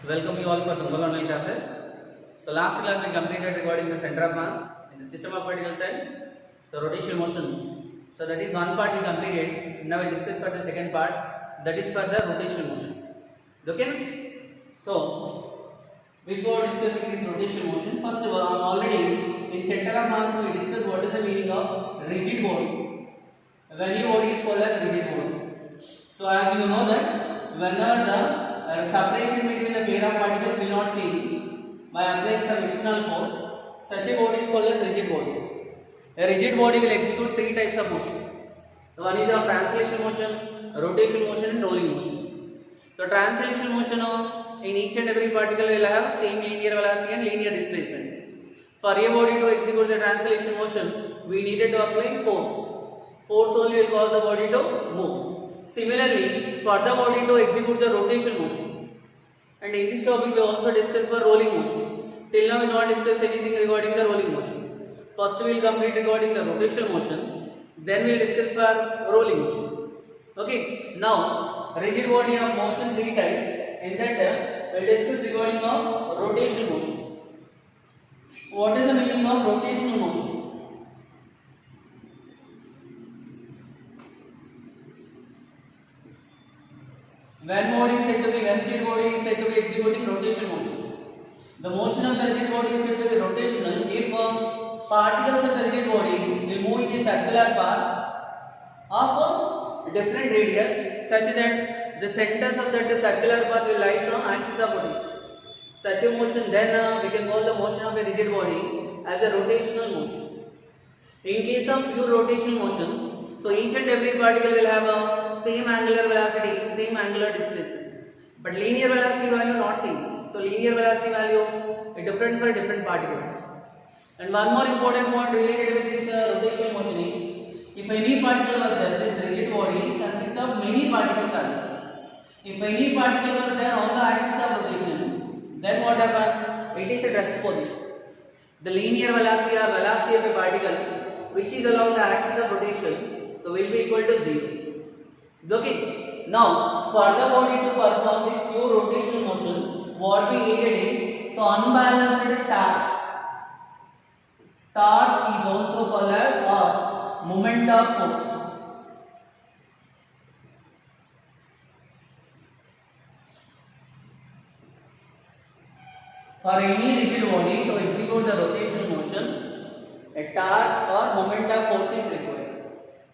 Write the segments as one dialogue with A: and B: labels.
A: Welcome you all for Tungal online classes. So last class we completed regarding the center of mass in the system of particles and so rotational motion. So that is one part we completed. Now we discuss for the second part, that is for the rotational motion. Okay? So before discussing this rotational motion, first of all, already in center of mass we discussed what is the meaning of rigid body. When your body is called as rigid body. So as you know that whenever the separation between the pair of particles will not change by applying some external force, such a body is called as rigid body. A rigid body will execute three types of motion. So one is of translation motion, rotational motion and rolling motion. So translation motion in each and every particle will have same linear velocity and linear displacement. For a body to execute the translation motion, we needed to apply force. Force only will cause the body to move. Similarly, for the body to execute the rotational motion. And in this topic we also discussed for rolling motion. Till now we not discussed anything regarding the rolling motion. First we will complete regarding the rotational motion. Then we will discuss for rolling motion. Okay. Now, rigid body of motion three types. In that we will discuss regarding of rotational motion. What is the meaning of rotational motion? When rigid body is said to be executing rotational motion. The motion of the rigid body is said to be rotational if particles of the rigid body will move in a circular path of different radius such that the centers of that circular path will lie on axis of rotation. Such a motion then we can call the motion of a rigid body as a rotational motion. In case of pure rotational motion, so each and every particle will have a same angular velocity, same angular displacement. But linear velocity value not same. So linear velocity value is different for different particles. And one more important point related with this rotational motion is, if any particle was there, this rigid body consists of many particles are there. If any particle was there on the axis of rotation, then what happens? It is at rest position. The linear velocity or velocity of a particle which is along the axis of rotation, so will be equal to 0. Okay. Now, for the body to perform this pure rotational motion, what we needed is, so unbalanced torque. Torque is also called as moment of force. For any rigid body to execute the rotational motion, a torque or moment of force is required.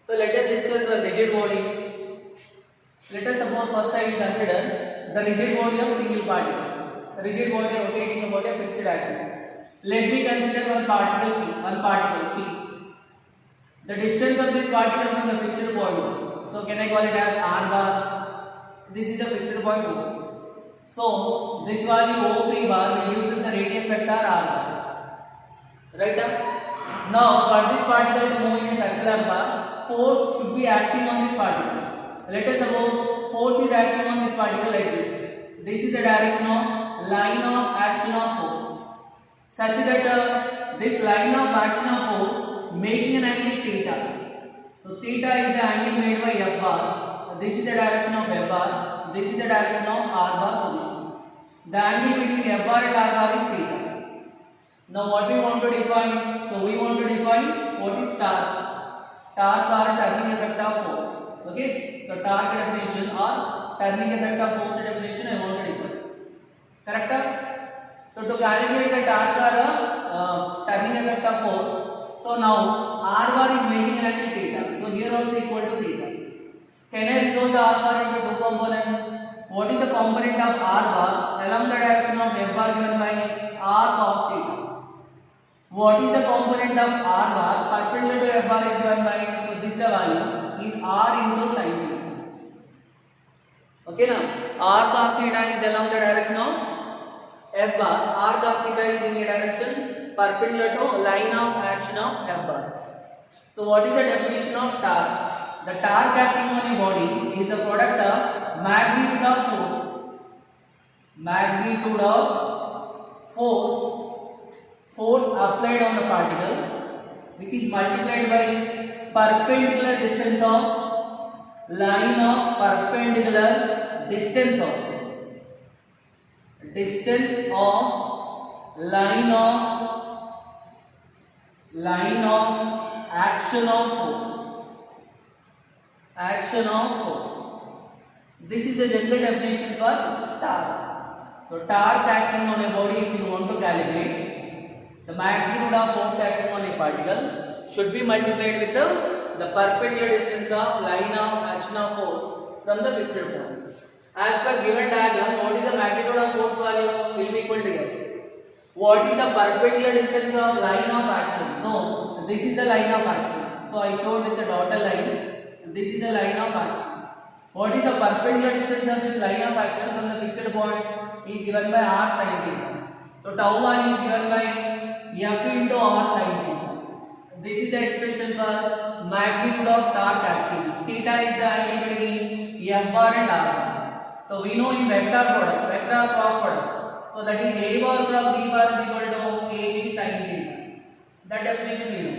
A: So let us discuss the rigid body. Let us suppose first I will consider the rigid body of single particle. Rigid body rotating about a fixed axis. Let me consider one particle P. The distance of this particle from the fixed point. So can I call it as r bar? This is the fixed point O. So this value OP bar will use the radius vector r bar. Right? Now for this particle to move in a circular path, force should be acting on this particle. Let us suppose force is acting on this particle like this. This is the direction of line of action of force. Such that this line of action of force making an angle theta. So theta is the angle made by F bar. This is the direction of F bar. This is the direction of R bar position. The angle between F bar and R bar is theta. Now what we want to define? So we want to define what is torque. Torque or turning effect of force. Okay, so torque definition or turning effect of force definition I want to define. Correct? So to calculate the torque or turning effect of force, so now R bar is making an angle theta. So here also equal to theta. Can I resolve the R bar into two components? What is the component of R bar along the direction of F bar given by R cos theta? What is the component of R bar perpendicular to F bar is given by, so this is the value is R into sin theta. Okay now, R cos theta is along the direction of F bar, R cos theta is in a direction perpendicular to line of action of F bar. So what is the definition of torque? The torque acting on a body is the product of magnitude of force. Magnitude of force applied on the particle, which is multiplied by perpendicular distance of line of perpendicular distance of distance of line of action of force. Action of force. This is the general definition for torque. So torque acting on a body, if you want to calibrate, the magnitude of force acting on a particle should be multiplied with the perpendicular distance of line of action of force from the fixed point. As per given diagram, what is the magnitude of force value will be equal to F. What is the perpendicular distance of line of action? So this is the line of action. So I showed with the dotted line. This is the line of action. What is the perpendicular distance of this line of action from the fixed point is given by r sin theta. So tau value is given by F into r sin theta. This is the expression for magnitude of torque acting. Theta is the angle between F bar and r. So we know in vector product, vector cross product. So that is a bar cross b bar is equal to ab sin theta. That definition we know.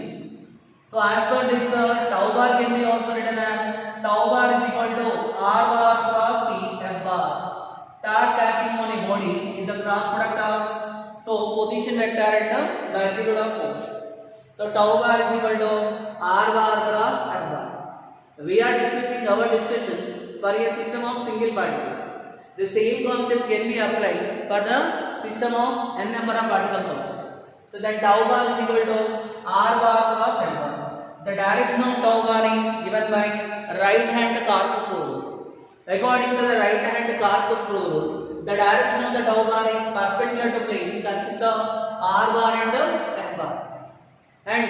A: So as per this, tau bar can be also written as tau bar is equal to r bar cross p f bar. Torque acting on a body is the cross product of position vector and the magnitude of force. So tau bar is equal to r bar cross f bar. We are discussing our discussion for a system of single particle. The same concept can be applied for the system of n number of particles also. So then tau bar is equal to r bar cross f bar. The direction of tau bar is given by right hand Karpus rule. According to the right hand Karpus rule, the direction of the tau bar is perpendicular to plane consists of r bar and f bar. And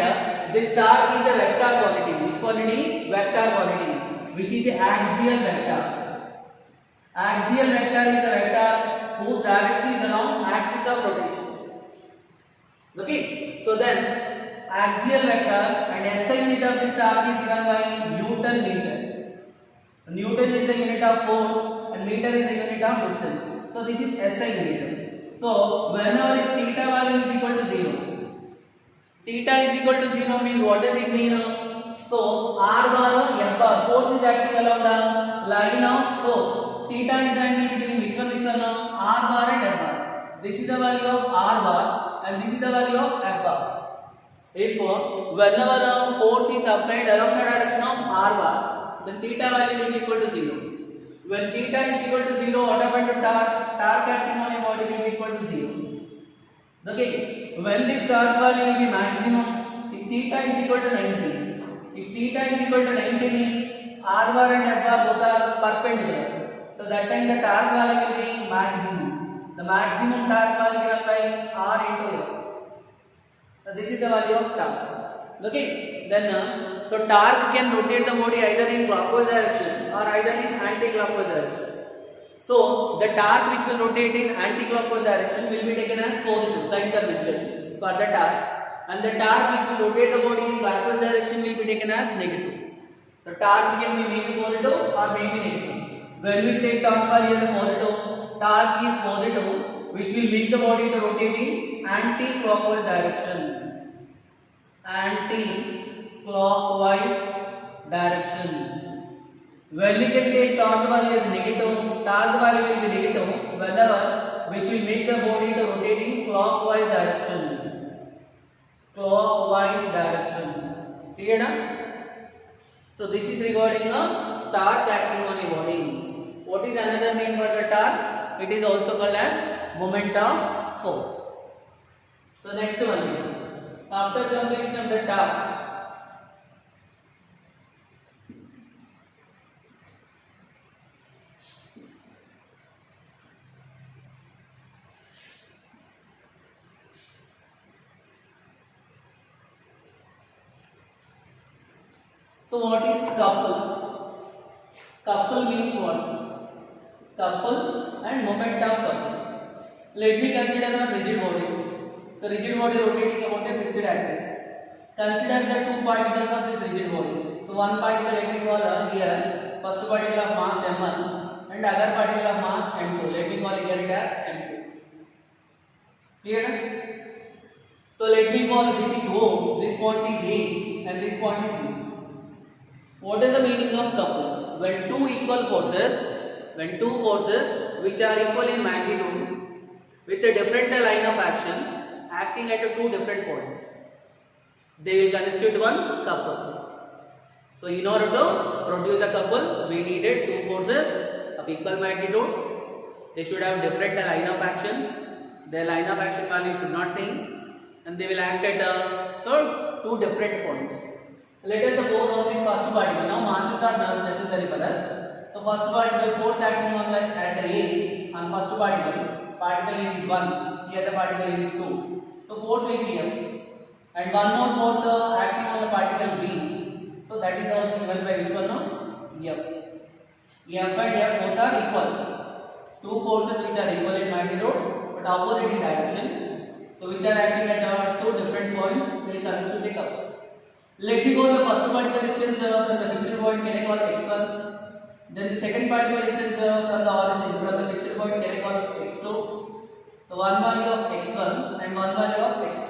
A: this torque is a vector quantity. Which quantity? Vector quantity, which is an axial vector. Axial vector is a vector whose direction is along axis of rotation. Okay, so then axial vector and SI unit of this torque is given by Newton meter. Newton is the unit of force and meter is the unit of distance. So this is SI meter. So whenever theta value is equal to 0, theta is equal to 0 means what does it mean? So r bar f bar, force is acting along the line of force. Theta is the angle between which one r bar and f bar. This is the value of r bar and this is the value of f bar. If whenever force is applied along the direction of r bar, then theta value will be equal to 0. When theta is equal to 0, what happened to torque? Torque acting on a body will be equal to 0. Okay, when this torque value will be maximum, if theta is equal to 90. If theta is equal to 90 means r bar and f bar both are perpendicular. So that time the torque value will be maximum. The maximum torque value given by r into f. So this is the value of torque. Okay, then so torque can rotate the body either in clockwise direction or either in anti-clockwise direction. So the torque which will rotate in anti-clockwise direction will be taken as positive sign convention for the torque, and the torque which will rotate the body in clockwise direction will be taken as negative. So torque can be maybe positive or maybe negative. When we take torque value as positive, torque is positive, which will make the body to rotate in anti-clockwise direction. Anti-clockwise direction. When we can take torque value as negative, torque value will be negative whenever which will make the body to rotate in clockwise direction. Clockwise direction. Clear now? So this is regarding a torque acting on a body. What is another name for the torque? It is also called as moment of force. So next one is, after completion of the torque, so what is couple? Couple means what? Couple and moment of couple. Let me consider a rigid body. So rigid body rotating about a fixed axis. Consider the two particles of this rigid body. So one particle let me call here, first particle of mass m1 and other particle of mass m2. Let me call here it as m2. Clear? So let me call this is O, this point is A and this point is B. What is the meaning of couple? When two forces which are equal in magnitude with a different line of action acting at two different points. They will constitute one couple. So in order to produce a couple, we needed two forces of equal magnitude. They should have different line of actions. Their line of action value should not same, and they will act at two different points. Let us suppose of this first particle. Now masses are not necessary for us. So first particle force acting on the at the A on first particle length is 1. Here the particle length is 2. So force will be F, and one more force acting on the particle B. So that is also given by which one? F. F and F both are equal. Two forces which are equal in magnitude but opposite in direction. So which are acting at two different points will constitute a couple. Let me go the first particle distance from the fixed point can I call x1. Then the second particle distance from the origin from the fixed point can I call x2. The one value of x1 and one value of x2.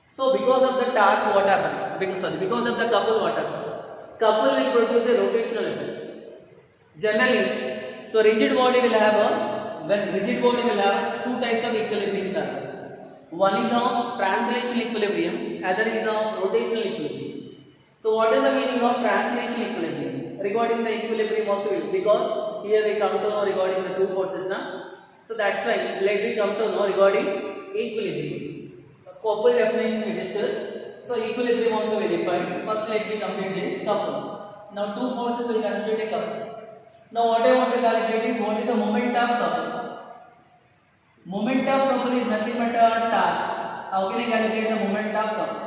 A: So because of the torque what happened? Because of the couple what happened? Couple will produce a rotational effect. Generally, so rigid body will have two types of equilibrium. One is of translational equilibrium, other is of rotational equilibrium. So what is the meaning of translational equilibrium? Regarding the equilibrium also, because here we come to know regarding the two forces now. So that's why let me come to know regarding equilibrium. Couple definition we discussed. So equilibrium also we define. First let me complete this couple. Now two forces will constitute a couple. Now what I want to calculate is what is the moment of couple. Moment of couple is nothing but a torque. How can I calculate the moment of couple?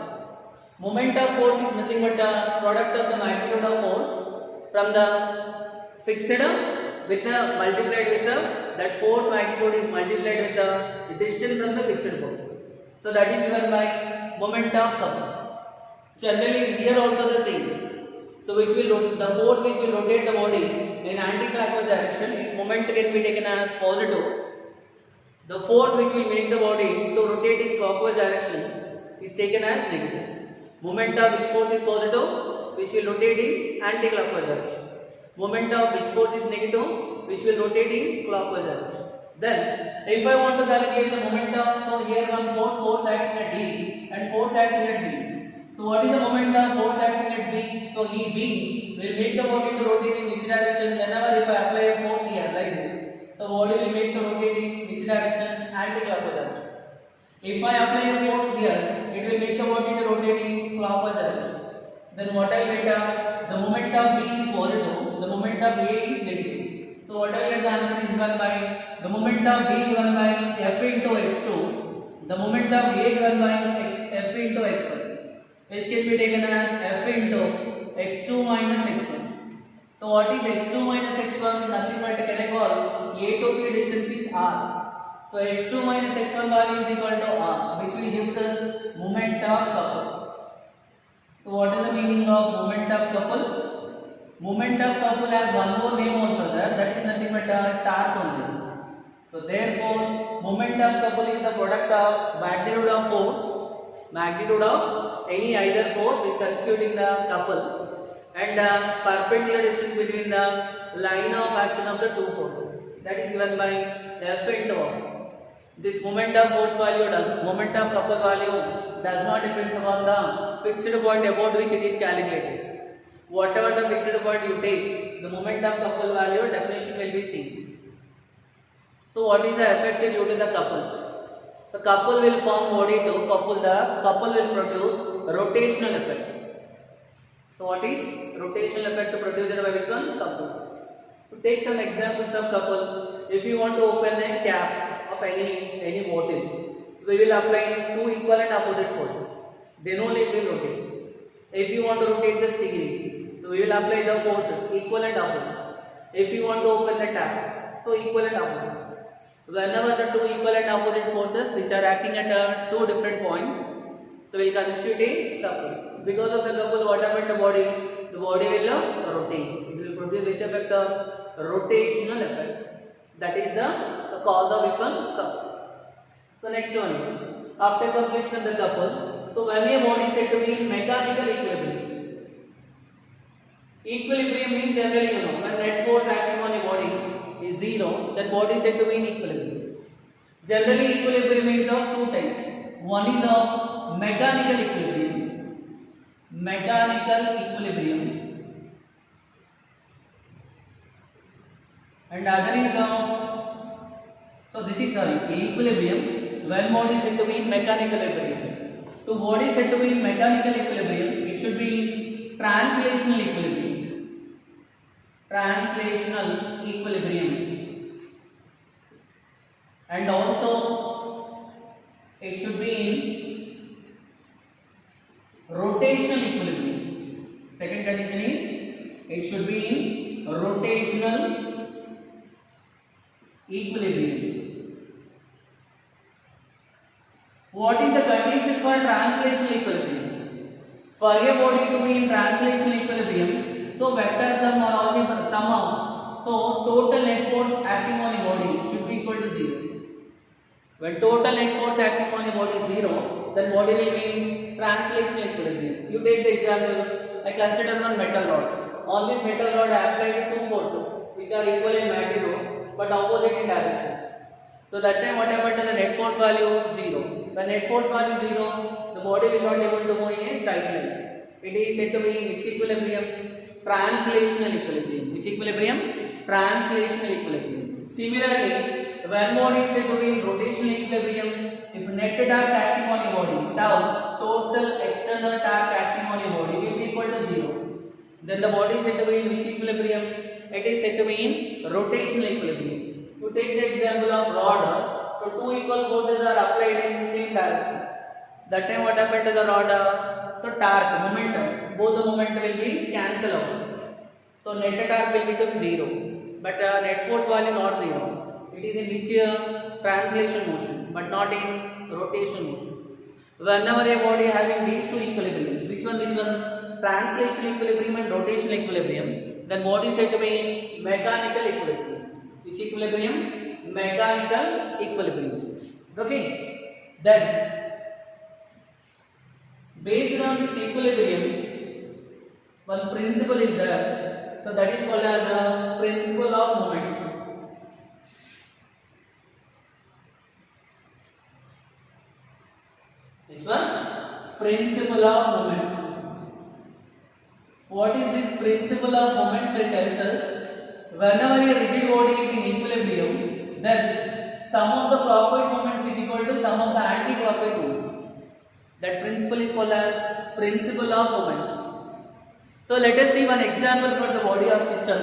A: Moment of force is nothing but a product of the magnitude of force from the fixed with the multiplied with the that force magnitude is multiplied with the distance from the fixed point. So that is given by moment of couple. Generally here also the same. So which will the force which will rotate the body in anti-clockwise direction, its moment can be taken as positive. The force which will make the body to rotate in clockwise direction is taken as negative. Moment of which force is positive, which will rotate in anti-clockwise direction. Moment of which force is negative, which will rotate in clockwise direction. Then, if I want to calculate the moment of, so here one force acting at D and force acting at B. So what is the moment of force acting at B? So B will make the body to rotate in which direction? Whenever if I apply a force here like this, so body will make the rotate in which direction? Anti-clockwise direction. If I apply a force here, it will make the body to rotate in clockwise direction. Then what I will get? The moment of B is positive, the moment of A is negative. So what I will get? The answer is given by the moment of B given by F into x2, the moment of A given by F into x1, which can be taken as F into x2 minus x1. So what is x2 minus x1? Nothing but can I call A to B distance is r. So x2 minus x1 value is equal to r, which will give us moment of couple. So what is the meaning of moment of couple? Moment of couple has one more name also there, that is nothing but a torque only. So therefore, moment of couple is the product of magnitude of force, magnitude of any either force which constituting the couple, and perpendicular distance between the line of action of the two forces. That is given by F into R. This moment of force value moment of couple value does not depend upon the fixed point about which it is calculated. Whatever the fixed point you take, the moment of couple value definition will be seen. So what is the effect due to the couple? So couple will form body to couple, the couple will produce rotational effect. So what is rotational effect to produce it by which one? Couple. To take some examples of couple, if you want to open a cap of any bottle, so we will apply two equal and opposite forces. Then only it will rotate. If you want to rotate the steering, so we will apply the forces equal and opposite. If you want to open the tap, so equal and opposite. Whenever the two equal and opposite forces which are acting at two different points, so we will constitute a couple. Because of the couple, what happened to the body? The body will rotate. It will produce which effect? Rotational effect. That is the cause of which one? Couple. So next one is, after completion of the couple, so when a body is said to be in mechanical equilibrium. Equilibrium means generally when net force acting on a body is zero, that body is said to be in equilibrium. Generally, equilibrium is of two types. One is of mechanical equilibrium, and other is of, so this is sorry, equilibrium when body is said to be in mechanical equilibrium. To body is said to be in mechanical equilibrium, it should be in translational equilibrium, and also it should be in rotational equilibrium. Second condition is it should be in rotational equilibrium. What is the condition for translational equilibrium? For a body to be in translational equilibrium, so vector sum or algebra sum of, so total net force acting on a body should be equal to 0. When total net force acting on a body is 0, then body will be in translational equilibrium. You take the example, I consider one metal rod. On this metal rod I applied two forces which are equal in magnitude but opposite in direction. So that time what happened to the net force value? 0. When net force value is 0, the body will not able to move in a straight line. It is said to be in which equilibrium? Translational equilibrium. Which equilibrium? Translational equilibrium. Similarly, when body is said to be in rotational equilibrium, if net torque acting on a body, tau, total external torque acting on a body will be equal to 0. Then the body is said to be in which equilibrium? It is said to be in rotational equilibrium. To take the example of rod, so two equal forces are applied in the same direction. That time what happened to the rod? So torque, momentum, both the momentum will be cancelled out. So net torque will become 0, but net force value not 0. It is in which translation motion, but not in rotation motion. Whenever a body having these two equilibriums, which one? Translation equilibrium and rotational equilibrium, then body is said to be in mechanical equilibrium. Which equilibrium? Mechanical equilibrium. Okay. Then, based on this equilibrium, one principle is there. So that is called as the principle of moment. Which one? Principle of moment. What is this principle of moment? It tells us whenever a rigid body is in equilibrium, then sum of the clockwise moments is equal to sum of the anti-clockwise moments. That principle is called as principle of moments. So let us see one example for the body or system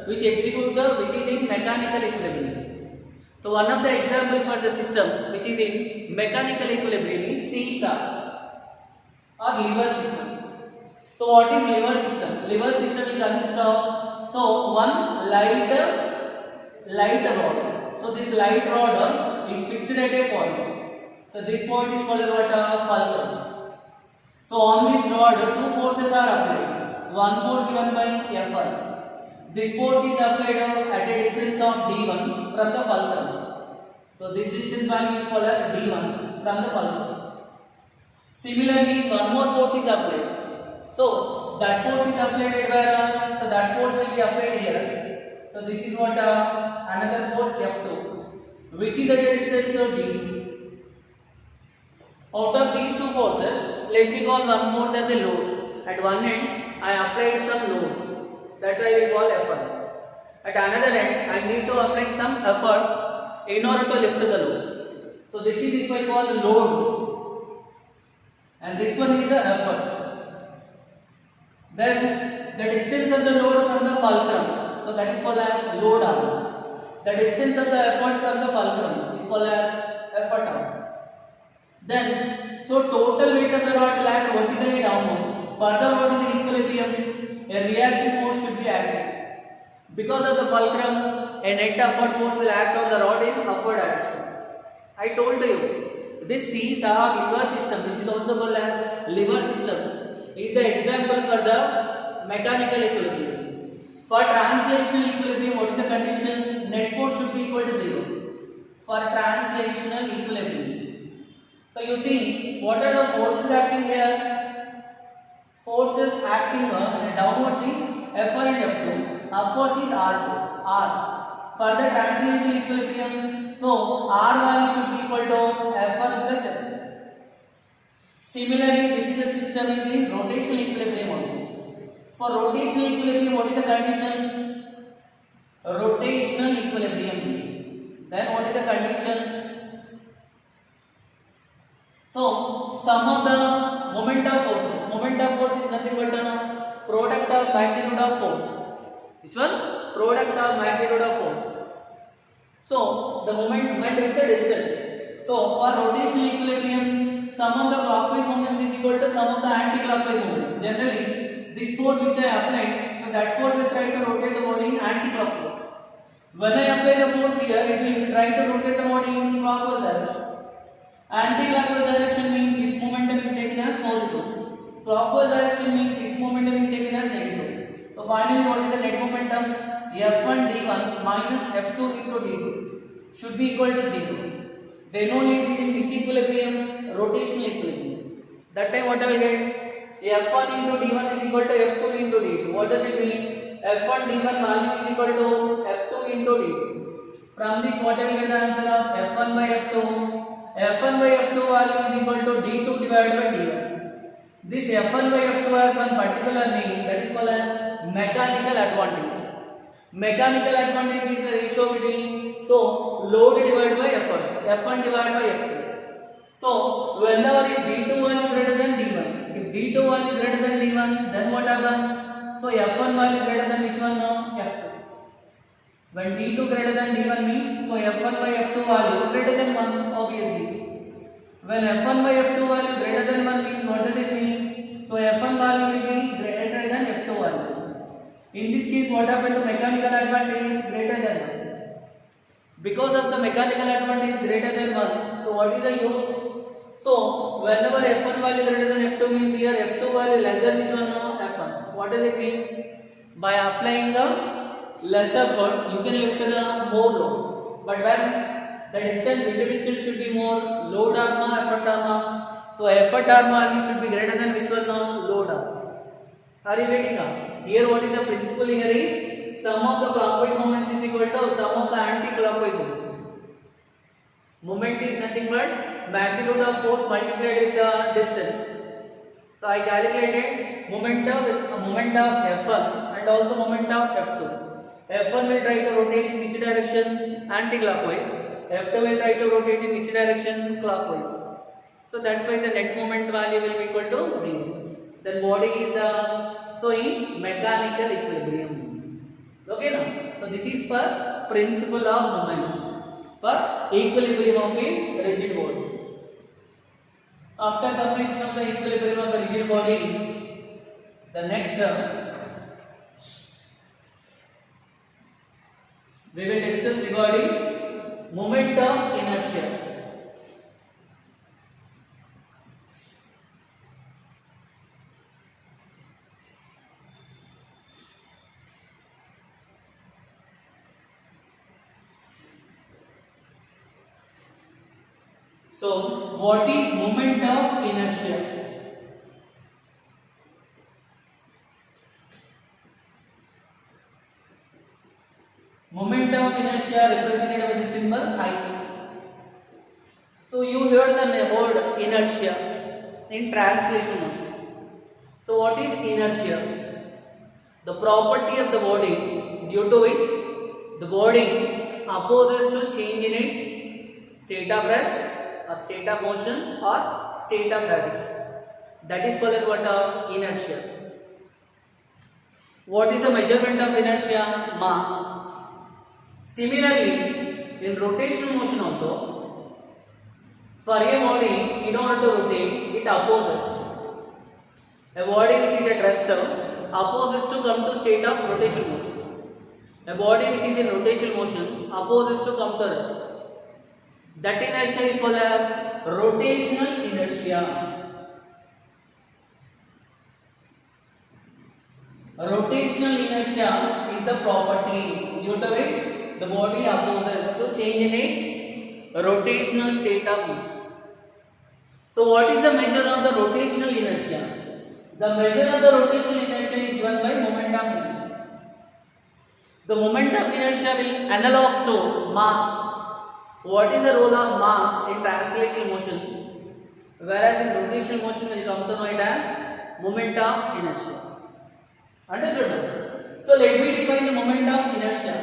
A: which is in mechanical equilibrium. So one of the example for the system which is in mechanical equilibrium is seesaw or lever system. So what is lever system? Lever system will consist of, so one light rod. So this light rod is fixed at a point. So this point is called what? Fulcrum. So on this rod two forces are applied. One force given by F1. This force is applied at a distance of d1 from the fulcrum. So this distance value is called as d1 from the fulcrum. Similarly, one more force is applied. So that force is applied at where? So that force will be applied here. So this is what another force F2, which is at a distance of d. Out of these two forces, let me call one force as a load. At one end, I applied some load. That I will call F1. At another end, I need to apply some effort in order to lift the load. So this is if I call load, and this one is the effort. Then the distance of the load from the fulcrum, so that is called as load arm. The distance of the effort from the fulcrum is called as effort arm. Then, so total weight of the rod will act vertically downwards. Further rod is in equilibrium, a reaction force should be active. Because of the fulcrum, a net upward force will act on the rod in upward direction. I told you, this seesaw lever system, this is also called as lever system, is the example for the mechanical equilibrium. For translational equilibrium, what is the condition? Net force should be equal to 0. For translational equilibrium. So you see, what are the forces acting here? Forces acting downwards is F1 and F2, upwards is R2. for the translation equilibrium, so R value should be equal to F1 plus F2. Similarly, this is a system is in rotational equilibrium also. For rotational equilibrium, what is the condition? Rotational equilibrium. Then what is the condition? So, sum of the moment of forces. Moment of force is nothing but the product of magnitude of force. Which one? Product of magnitude of force. So, the moment met with the distance. So, for rotational equilibrium, sum of the clockwise moments is equal to sum of the anti-clockwise moment. Generally, this force which I applied, so that force will try to rotate the body in anti-clockwise. When I apply the force here, it will try to rotate the body in clockwise direction. Anti-clockwise direction means its momentum is taken as positive. Clockwise direction means its momentum is taken as negative. So finally, what is the net momentum? F1 d1 minus F2 into d2 should be equal to 0. Then only it is in which equilibrium? Rotational equilibrium. That time what I will get? F1 into d1 is equal to F2 into d2. What does it mean? F1 d1 value is equal to F2 into d2. From this what I will get the answer of F1 by F2? F1 by F2 value is equal to d2 divided by d1. This F1 by F2 has one particular name, that is called as mechanical advantage. Mechanical advantage is the ratio between load divided by effort, F1 divided by F2. So whenever if d2 value greater than d1, if d2 value greater than d1, then what happens? So F1 value greater than which one? F2. When d2 greater than d1 means, so F1 by F2 value greater than 1, obviously. When F1 by F2 value greater than 1 means, what does it mean? So F1 value will be greater than F2 value. In this case, what happened to mechanical advantage? Greater than 1. Because of the mechanical advantage greater than 1, so what is the use? So whenever F1 value greater than F2 means here F2 value less than which one? F1. What does it mean? By applying the lesser effort, you can lift the more load. But when the distance, which distance should be more? Load arm, effort arm. So effort arm value should be greater than which one? Load arm. Are you getting up? Here what is the principle here is sum of the clockwise moments is equal to sum of the anti-clockwise moments. Moment is nothing but magnitude of force multiplied with the distance. So I calculated moment of F1 and also moment of F2. F1 will try to rotate in which direction? Anti-clockwise. F2 will try to rotate in which direction? Clockwise. So that's why the net moment value will be equal to 0. Then body is in mechanical equilibrium. Okay now? So this is for principle of moment for equilibrium of a rigid body. After completion of the equilibrium of a rigid body, the next we will discuss regarding moment of inertia. So, what is moment of inertia? Moment of inertia represented by the symbol I. So, you heard the word inertia in translation motion. So, what is inertia? The property of the body due to which the body opposes to change in its state of rest or state of motion or state of direction. That is called as what? Inertia. What is the measurement of inertia? Mass. Similarly, in rotational motion also, for a body, in order to rotate, it opposes. A body which is at rest opposes to come to state of rotational motion. A body which is in rotational motion opposes to come to rest. That inertia is called as rotational inertia. Rotational inertia is the property due to which the body opposes to change in its rotational state of motion. So what is the measure of the rotational inertia? The measure of the rotational inertia is given by moment of inertia. The moment of inertia will analog to mass. What is the role of mass in translational motion? Whereas in rotational motion we come to know it as moment of inertia. Understood? So let me define the moment of inertia.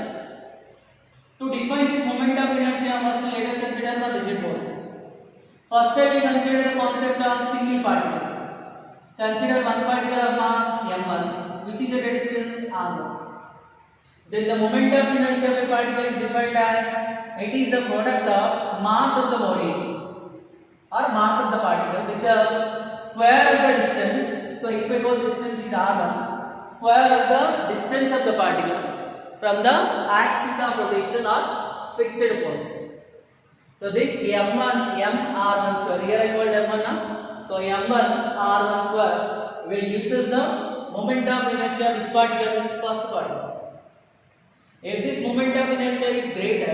A: To define this moment of inertia, first let us consider the rigid body. First we consider the concept of single particle. Consider one particle of mass m1, which is at a distance r1. Then the moment of inertia of a particle is defined as it is the product of mass of the body or mass of the particle with the square of the distance. So if I call distance is r1, square of the distance of the particle from the axis of rotation or fixed point. So this m1 r1 square, here I called m1 now. So m1 r1 square will gives us the moment of inertia of which particle? First particle. If this moment of inertia is greater,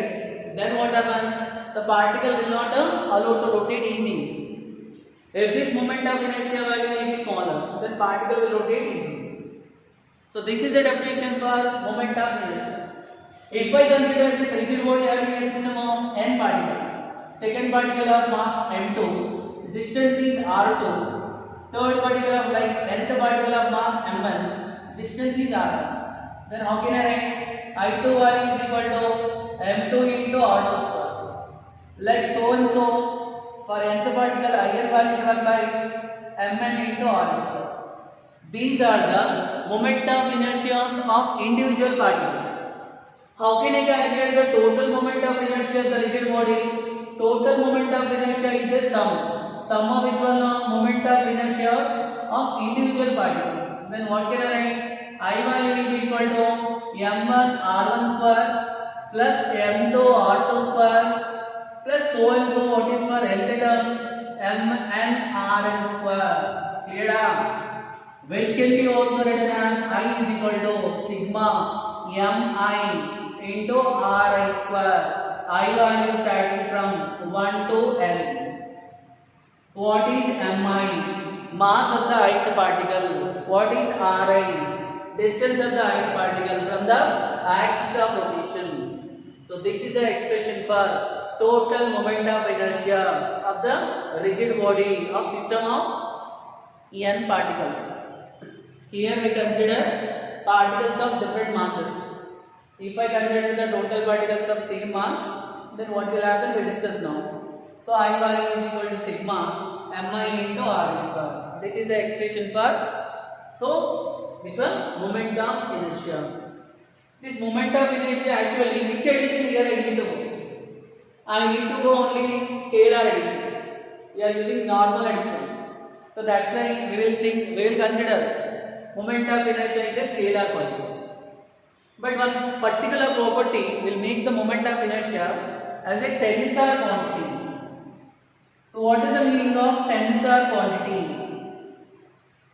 A: then what happens? The particle will not allow to rotate easily. If this moment of inertia value will be smaller, then particle will rotate easily. So this is the definition for moment of inertia. If I consider this rigid body having a system of n particles, second particle of mass m2, distance is r2, third particle of nth particle of mass m1, distance is r1. Then how can I write? I2 value is equal to m2 into r2 square. Like so and so, for nth particle higher value given by mn into r square. These are the moment of inertia of individual particles. How can I calculate the total moment of inertia of the rigid body? Total moment of inertia is the sum of which one moment of inertia of individual particles. Then what can I write? I value will be equal to m1 r1 square plus m2 r2 square plus so and so, what is for nth term, mn rn square. Clear? Which can be also written as I is equal to sigma mi into ri square. I value starting from 1 to n. What is mi? Mass of the ith particle. What is ri? Distance of the ith particle from the axis of rotation. So this is the expression for total moment of inertia of the rigid body of system of n particles. Here we consider particles of different masses. If I consider the total particles of same mass, then what will happen we discuss now. So I value is equal to sigma mi into r square. This is the expression for which one? Moment of inertia. This moment of inertia actually, which addition here I need to go? I need to go only scalar addition. We are using normal addition. So that's why we will consider moment of inertia is a scalar quantity. But one particular property will make the moment of inertia as a tensor quantity. So what is the meaning of tensor quantity?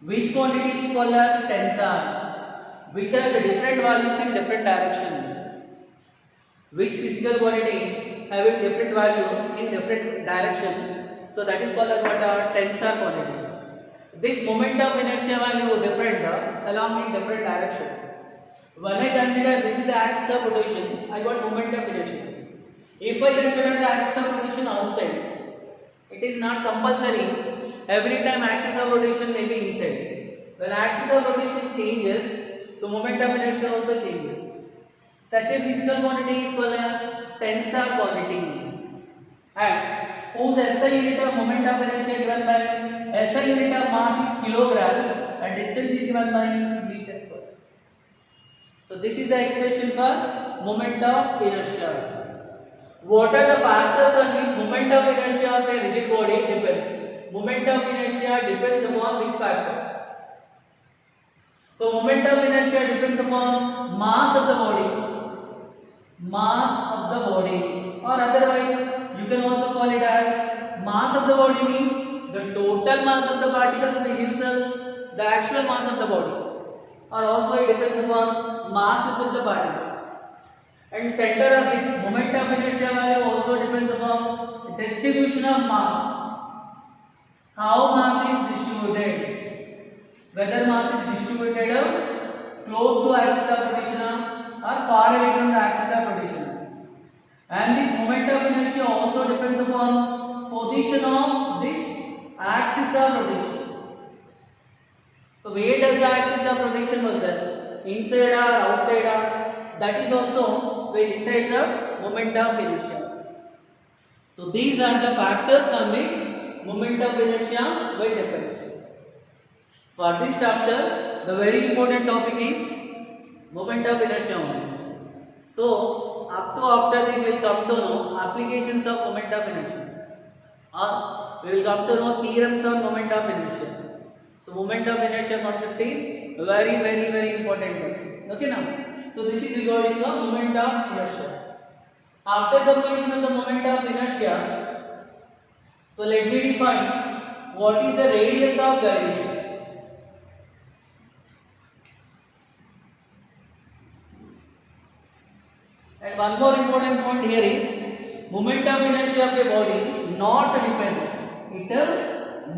A: Which quantity is called as tensor? Which has different values in different direction. Which physical quantity having different values in different direction. So that is called as what a tensor quantity. This moment of inertia value different along in different direction. When I consider this is the axis of rotation, I got moment of inertia. If I consider the axis of rotation outside, it is not compulsory. Every time axis of rotation may be inside. When axis of rotation changes, so moment of inertia also changes. Such a physical quantity is called as tensor quantity. And whose SI unit of moment of inertia given by SI unit of mass is kilogram and distance is given by meter square. So this is the expression for moment of inertia. What are the factors on which moment of inertia of a rigid body depends? Moment of inertia depends upon which factors? So moment of inertia depends upon mass of the body. Mass of the body, or otherwise you can also call it as mass of the body means the total mass of the particles will gives us the actual mass of the body, or also it depends upon masses of the particles. And center of this moment of inertia value also depends upon distribution of mass. How mass is distributed? Whether mass is distributed close to axis of rotation or far away from the axis of rotation. And this moment of inertia also depends upon position of this axis of rotation. So where does the axis of rotation was there? Inside or outside or? That is also will decide the moment of inertia. So these are the factors on which moment of inertia will depend. For this chapter, the very important topic is moment of inertia only. So up to after this we will come to know applications of moment of inertia, or we will come to know theorems on moment of inertia. So moment of inertia concept is very important. Okay now. So this is regarding the moment of inertia. After completion of the moment of inertia, so let me define what is the radius of gyration. And one more important point here is moment of inertia of a body not depends. It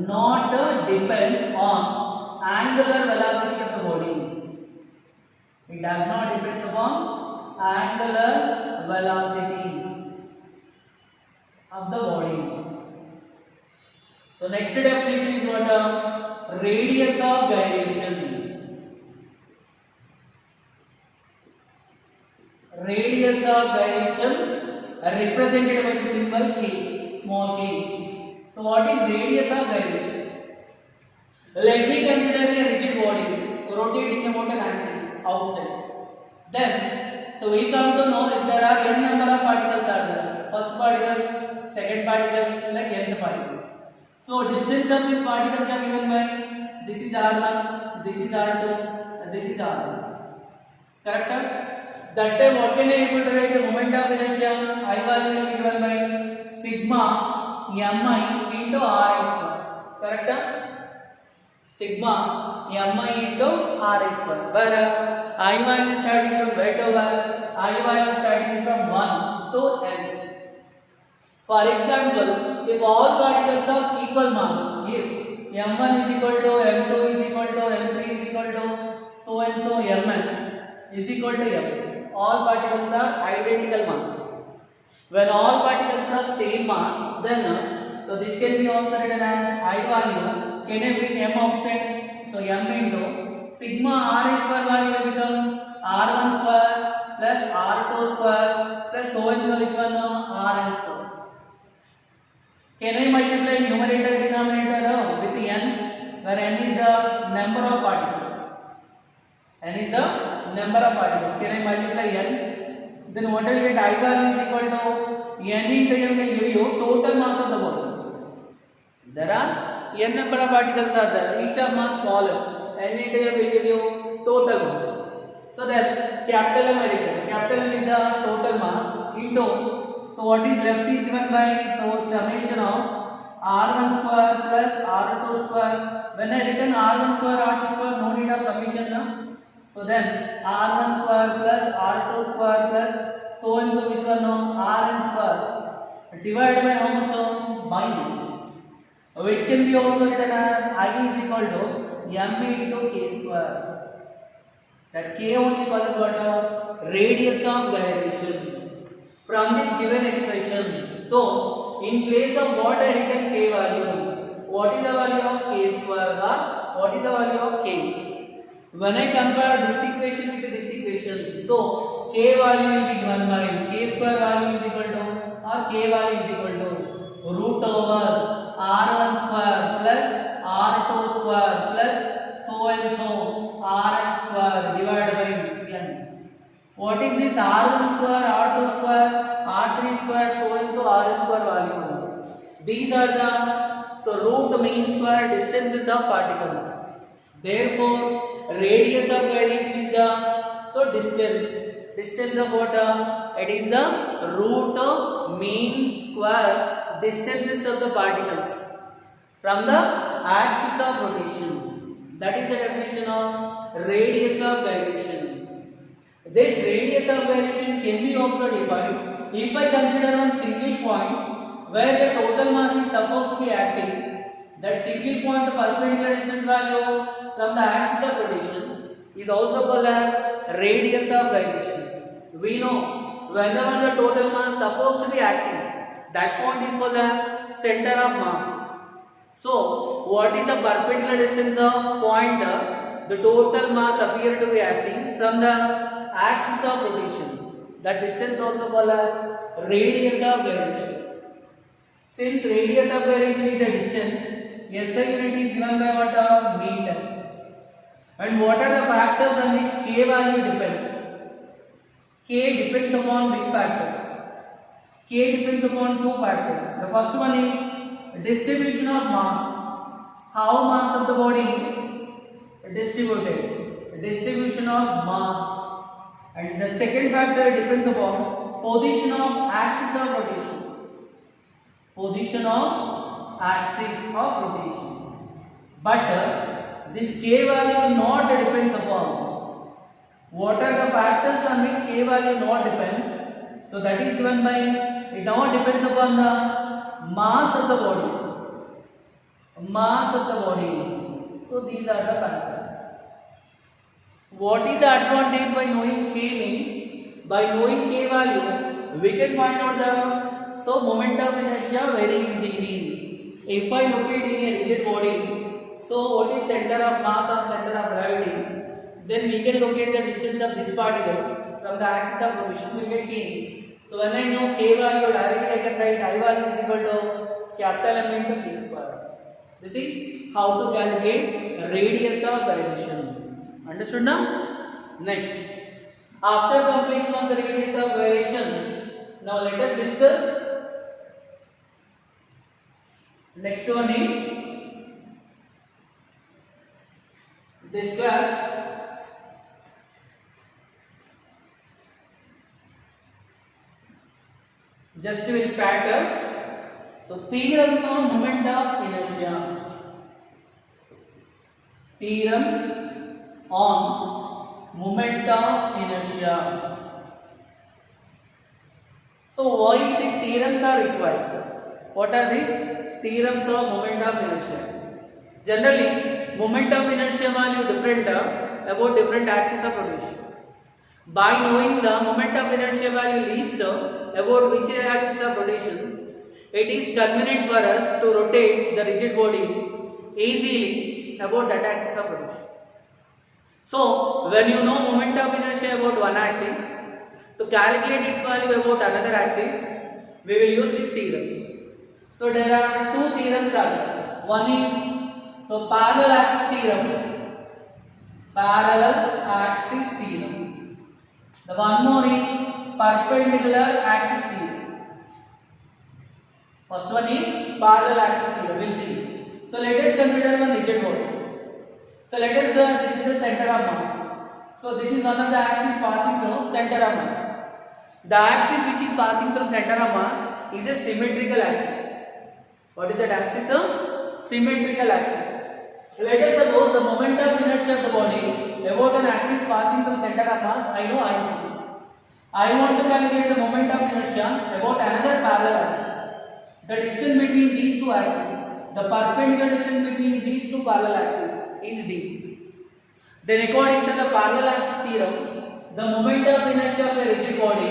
A: not depends on angular velocity of the body. It does not depend upon angular velocity of the body. So next definition is what? Radius of gyration. Radius of gyration represented by the symbol k, small k. So what is radius of gyration? Let me consider a rigid body rotating about an axis outside. Then, so we come to know if there are n number of particles are there. First particle, second particle, like nth particle. So distance of these particles are given by this is R1, this is R2, and this is R1. Correct? That time what can I able to write the moment of inertia? I value will be given by sigma mi into r square. Correct? Sigma mi into r square. Where I value starting from where to where? I value starting from 1 to n. For example, if all particles of equal mass, if m1 is equal to m2 is equal to m3 is equal to so and so mn is equal to m. All particles are identical mass. When all particles are same mass, then so this can be also written as I value. Can I bring m outside? So m into sigma r square value will become r1 square plus r2 square plus so and so which one rn square. Can I multiply numerator denominator with n, where n is the number of particles? N is the number of particles. Can I multiply n? Then what will get? I value is equal to n into m will give you total mass of the body. There are n number of particles are there. Each of mass smaller. N into m will give you total mass. So then capital M I written. Capital M is the total mass into. So what is left is given by summation of r1 square plus r2 square. When I written r1 square r2 square, no need of summation now. So then r1 square plus r2 square plus so and so which one rn square divided by how much? By n, which can be also written as I is equal to m into k square. That k only called what? Radius of gyration. From this given expression, so in place of what I written k value, what is the value of k square or what is the value of k? When I compare this equation with this equation, so k value will be given by k square value is equal to or k value is equal to root over r1 square plus r2 square plus so and so rn square divided by n. What is this r1 square, r2 square, r3 square, so and so rn square value? These are the root mean square distances of particles. Therefore, radius of gyration is the distance of what? It is the root mean square distances of the particles from the axis of rotation. That is the definition of radius of gyration. This radius of gyration can be also defined if I consider one single point where the total mass is supposed to be acting. That single point perpendicular distance value from the axis of rotation is also called as radius of gyration. We know whenever the total mass supposed to be acting, that point is called as center of mass. So, what is the perpendicular distance of point the total mass appear to be acting from the axis of rotation? That distance also called as radius of gyration. Since radius of gyration is a distance, SI unit is given by what? Meter. And what are the factors on which K value depends? K depends upon which factors? K depends upon two factors. The first one is distribution of mass. How mass of the body distributed? Distribution of mass. And the second factor depends upon position of axis of rotation. Position of axis of rotation. But this K value not depends upon. What are the factors on which K value not depends? So that is given by, it now depends upon the mass of the body. Mass of the body. So these are the factors. What is the advantage by knowing K means? By knowing K value, we can find out the moment of inertia very easily. If I locate in a rigid body, so what is center of mass or center of gravity? Then we can locate the distance of this particle from the axis of rotation. We get K. So when I know K value, directly I can write I value is equal to capital M into K square. This is how to calculate radius of gyration. Understood now? Next, after completion of the radius of gyration, now let us discuss. Next one is discuss just which factor. So theorems on moment of inertia. Theorems on moment of inertia. So why these theorems are required? What are these theorems of moment of inertia? Generally, moment of inertia value different about different axis of rotation. By knowing the moment of inertia value least about which axis of rotation, it is convenient for us to rotate the rigid body easily about that axis of rotation. So, when you know moment of inertia about one axis, to calculate its value about another axis, we will use these theorems. So, there are two theorems. One is parallel axis theorem. Parallel axis theorem. The one more is perpendicular axis theorem. First one is parallel axis theorem. We will see. So let us consider one rigid body. So let us this is the center of mass. So this is one of the axes passing through center of mass. The axis which is passing through center of mass is a symmetrical axis. What is that axis? Symmetrical axis. Let us suppose the moment of inertia of the body about an axis passing through center of mass, I know IC. I want to calculate the moment of inertia about another parallel axis. The distance between these two axes, the perpendicular distance between these two parallel axes is d. Then according to the parallel axis theorem, the moment of inertia of a rigid body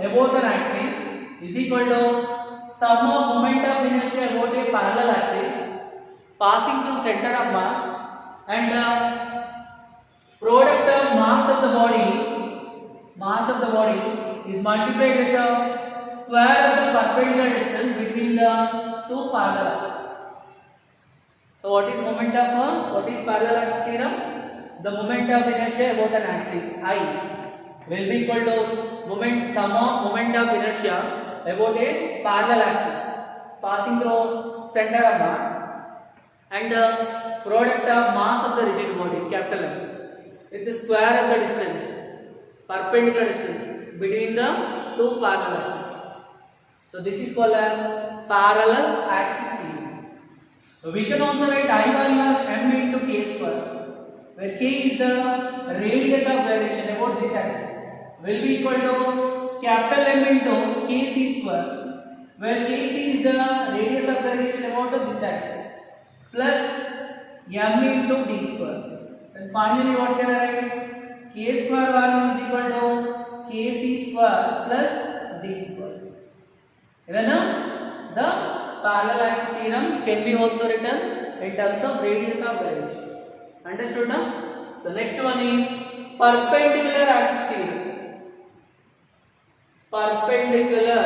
A: about an axis is equal to sum of moment of inertia about a parallel axis passing through center of mass and product of mass of the body is multiplied with the square of the perpendicular distance between the two parallel axes. So what is parallel axis theorem? The moment of inertia about an axis I will be equal to sum of moment of inertia about a parallel axis passing through center of mass and product of mass of the rigid body capital M with the square of the distance, perpendicular distance between the two parallel axes. So this is called as parallel axis theorem. We can also write I value as m into k square, where k is the radius of gyration about this axis, will be equal to capital M into kc square, where kc is the radius of gyration about this axis, plus m into d square. And finally what can I write? K square value is equal to kc square plus d square. Even the parallel axis theorem can be also written in terms of radius of gyration. Understood now? So next one is perpendicular axis theorem. Perpendicular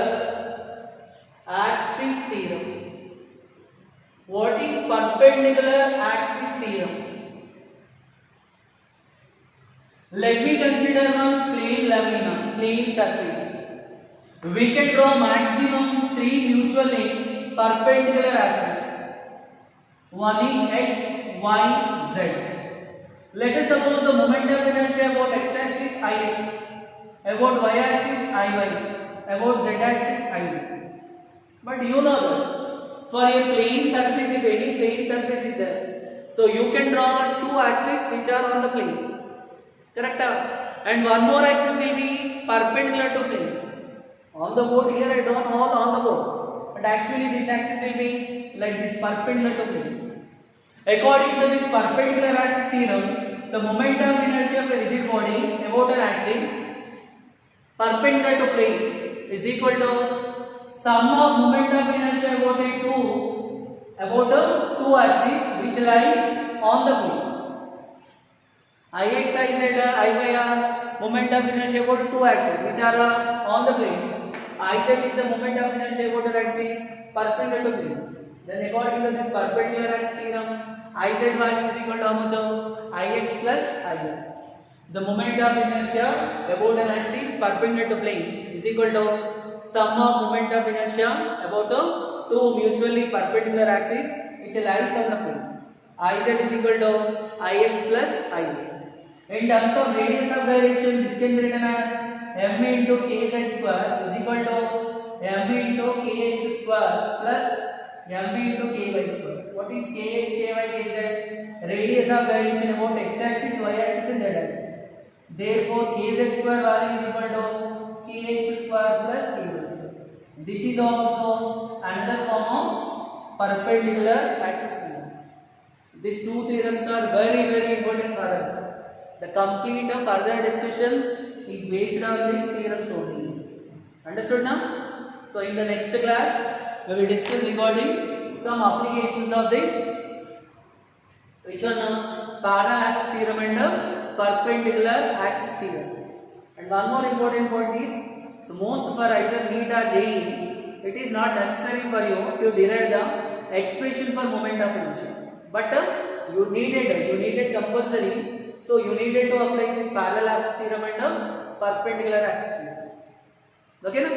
A: axis theorem. What is perpendicular axis theorem? Let me consider one plane lamina, plane surface. We can draw maximum 3 mutually perpendicular axes. One is x, y, z. Let us suppose the moment of inertia about x-axis ix, about y-axis iy, about z-axis iz. But you know that for a plane surface, if any plane surface is there, so you can draw 2 axes which are on the plane. Correct? And one more axis will be perpendicular to plane. On the board here I drawn all on the board, but actually this axis will be like this, perpendicular to plane. According to this perpendicular axis theorem, the moment of inertia of a rigid body about an axis perpendicular to plane is equal to sum of moment of inertia about a two axis which lies on the plane. Ix, Iz, Iy are moment of inertia about 2 axes which are on the plane. Iz is the moment of inertia about an axis perpendicular to plane. Then according to this perpendicular axis theorem, Iz value is equal to how much of Ix plus Iy. The moment of inertia about an axis perpendicular to plane is equal to sum of moment of inertia about 2 mutually perpendicular axes which lies on the plane. Iz is equal to Ix plus Iy. In terms of radius of gyration, this can be written as m into kz square is equal to m into kx square plus m into ky square. What is kx, ky, kz? Radius of gyration about x-axis, y-axis and z-axis. Therefore, kz square value is equal to kx square plus ky square. This is also another form of perpendicular axis theorem. These two theorems are very important for us. The complete further discussion is based on these theorems only. Understood now? So in the next class, we will discuss regarding some applications of this. Which one? Parallel axis theorem and perpendicular axis theorem. And one more important point is, so most for either NEET or JEE, it is not necessary for you to derive the expression for moment of inertia. But you needed compulsory. So you needed to apply this parallel axis theorem and perpendicular axis theorem. Okay, na?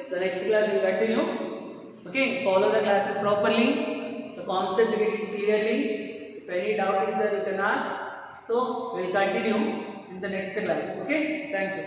A: So next class we will continue. Okay, follow the classes properly. The concept get it clearly. If any doubt is there, you can ask. So we will continue in the next class. Okay, thank you.